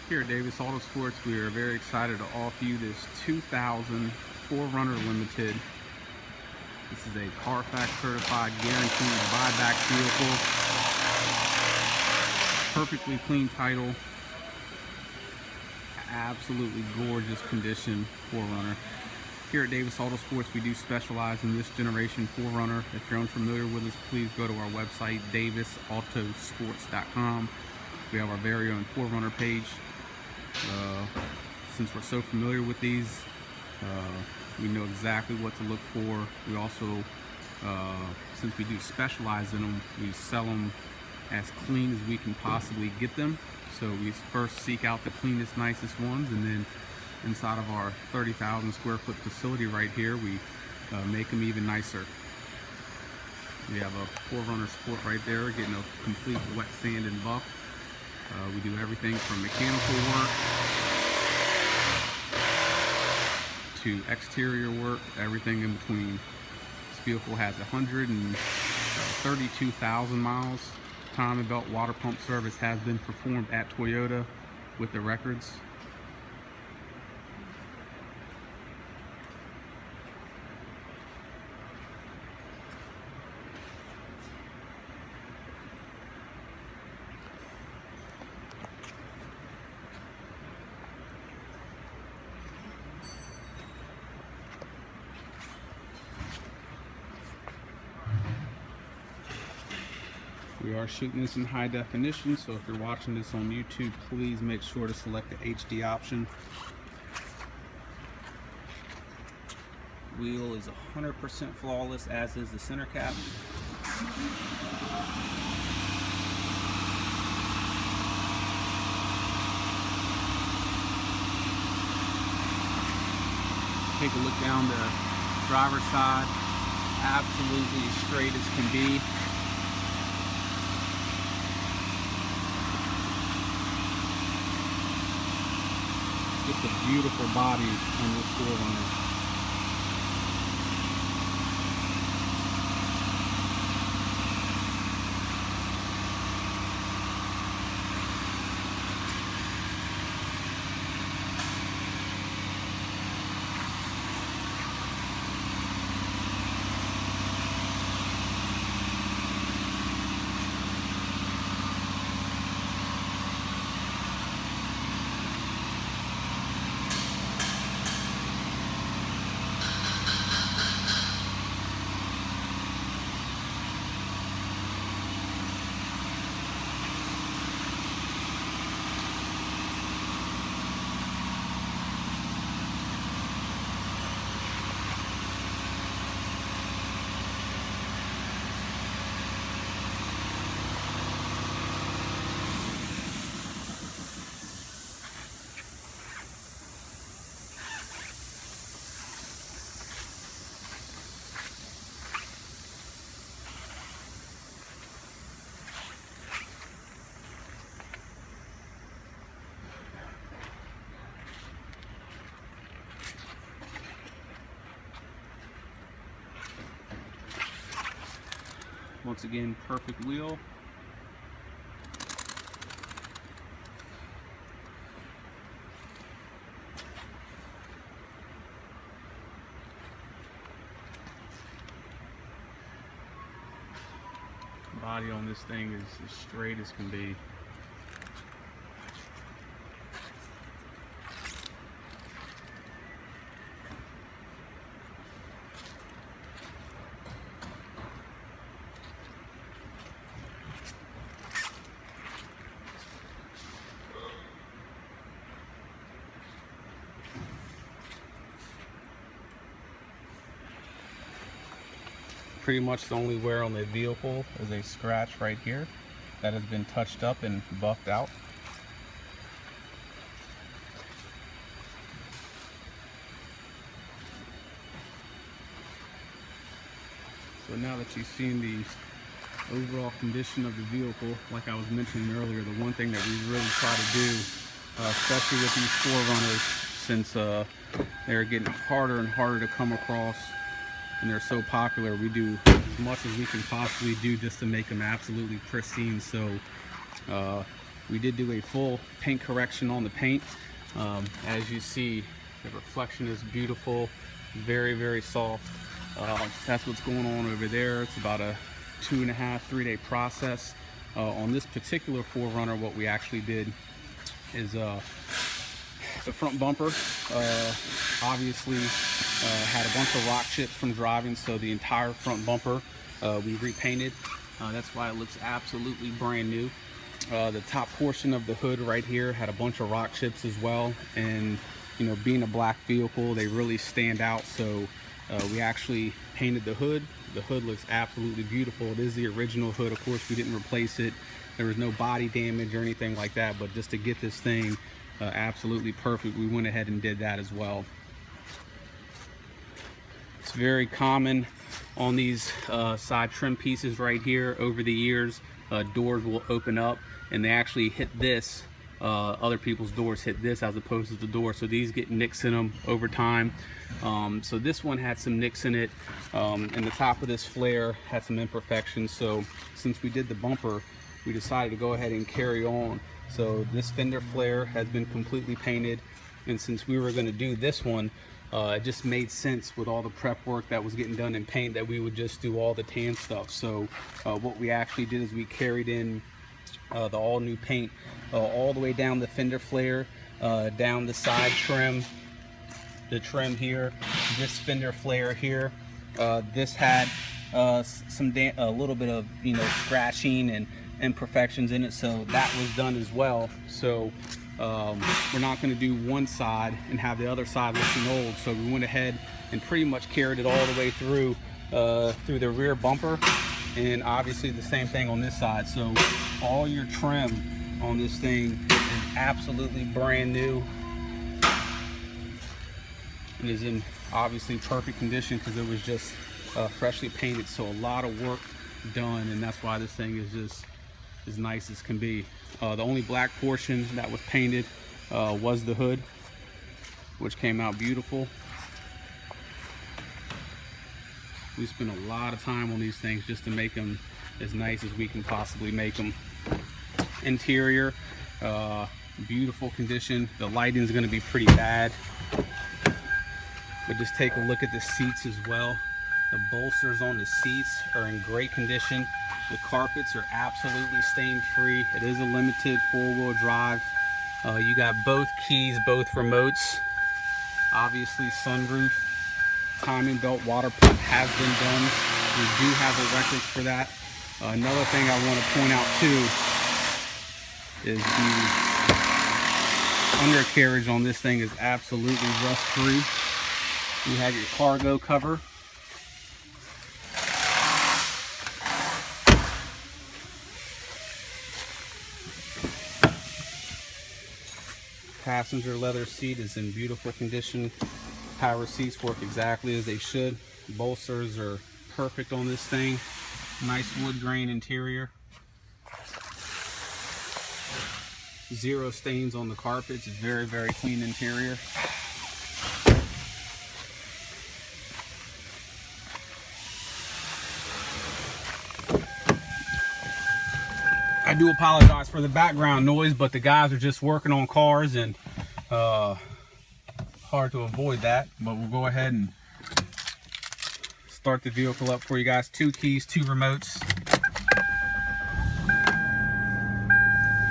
Here at Davis AutoSports, we are very excited to offer you this 2000 4Runner Limited. This is a Carfax certified guaranteed buyback vehicle. Perfectly clean title. Absolutely gorgeous condition 4Runner. Here at Davis AutoSports, we do specialize in this generation 4Runner. If you're unfamiliar with us, please go to our website, davisautosports.com. We have our very own 4Runner page. Since we're so familiar with these, we know exactly what to look for. We also, since we do specialize in them, we sell them as clean as we can possibly get them. So we first seek out the cleanest, nicest ones, and then inside of our 30,000 square foot facility right here, we make them even nicer. We have a 4Runner Sport right there, getting a complete wet sand and buff. We do everything from mechanical work to exterior work, everything in between. This vehicle has 132,000 miles. Timing belt water pump service has been performed at Toyota with the records. We are shooting this in high definition, so if you're watching this on YouTube, please make sure to select the HD option. Wheel is 100% flawless, as is the center cap. Take a look down the driver's side, absolutely as straight as can be. Just a beautiful body on this 4Runner. Once again, perfect wheel. Body on this thing is as straight as can be. Pretty much the only wear on the vehicle is a scratch right here that has been touched up and buffed out. So now that you've seen the overall condition of the vehicle, like I was mentioning earlier, the one thing that we really try to do, especially with these 4Runners, since they're getting harder and harder to come across and they're so popular, we do as much as we can possibly do just to make them absolutely pristine. So we did do a full paint correction on the paint. As you see, the reflection is beautiful, very soft. That's what's going on over there. It's about a 2.5, 3-day process. On this particular 4Runner, what we actually did is the front bumper obviously had a bunch of rock chips from driving, so the entire front bumper we repainted. That's why it looks absolutely brand new. The top portion of the hood right here had a bunch of rock chips as well, and you know, being a black vehicle, they really stand out. So we actually painted the hood. The hood looks absolutely beautiful. It is the original hood. Of course, we didn't replace it. There was no body damage or anything like that, but just to get this thing absolutely perfect, we went ahead and did that as well. It's very common on these side trim pieces right here. Over the years, doors will open up and they actually hit this. Other people's doors hit this as opposed to the door, so these get nicks in them over time. So this one had some nicks in it, and the top of this flare had some imperfections. So since we did the bumper, we decided to go ahead and carry on. So this fender flare has been completely painted, and since we were going to do this one, it just made sense with all the prep work that was getting done in paint that we would just do all the tan stuff. So what we actually did is we carried in the all new paint all the way down the fender flare, down the side trim, the trim here, this fender flare here. This had a little bit of, you know, scratching and imperfections in it, so that was done as well. So we're not going to do one side and have the other side looking old, so we went ahead and pretty much carried it all the way through the rear bumper, and obviously the same thing on this side. So all your trim on this thing is absolutely brand new. It is in obviously perfect condition because it was just freshly painted, so a lot of work done, and that's why this thing is just as nice as can be. The only black portion that was painted was the hood, which came out beautiful. We spent a lot of time on these things just to make them as nice as we can possibly make them. Interior, beautiful condition. The lighting is going to be pretty bad, but just take a look at the seats as well. The bolsters on the seats are in great condition. The carpets are absolutely stain free. It is a limited 4-wheel drive. You got both keys, both remotes. Obviously sunroof, timing belt, water pump has been done. We do have the records for that. Another thing I want to point out too is the undercarriage on this thing is absolutely rust free. You have your cargo cover. Passenger leather seat is in beautiful condition. Power seats work exactly as they should. Bolsters are perfect on this thing. Nice wood grain interior. Zero stains on the carpets. Very clean interior. I do apologize for the background noise, but the guys are just working on cars, and hard to avoid that. But we'll go ahead and start the vehicle up for you guys. 2 keys, 2 remotes.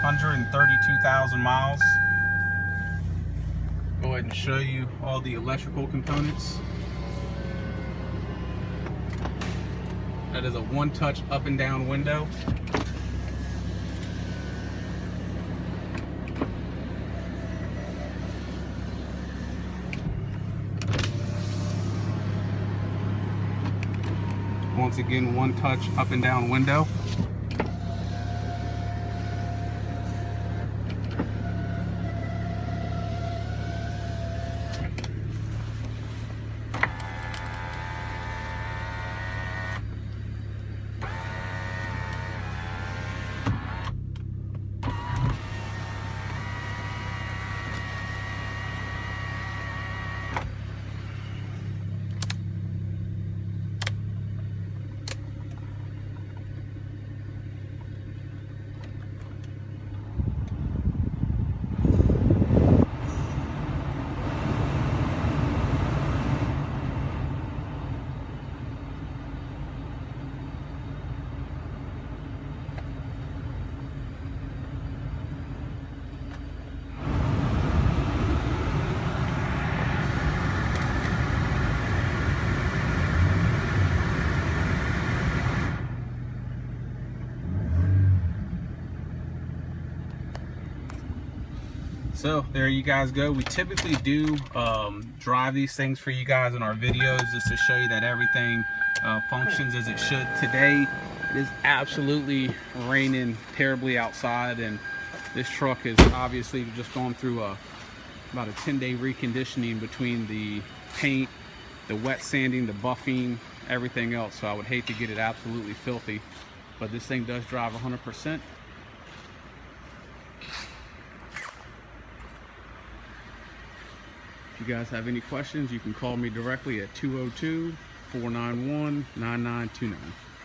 132,000 miles. Go ahead and show you all the electrical components. That is a one-touch up and down window. Once again, one touch up and down window. So there you guys go. We typically do drive these things for you guys in our videos just to show you that everything functions as it should. Today it is absolutely raining terribly outside, and this truck is obviously just going through about a 10-day reconditioning between the paint, the wet sanding, the buffing, everything else. So I would hate to get it absolutely filthy, but this thing does drive 100%. If you guys have any questions, you can call me directly at 202-491-9929.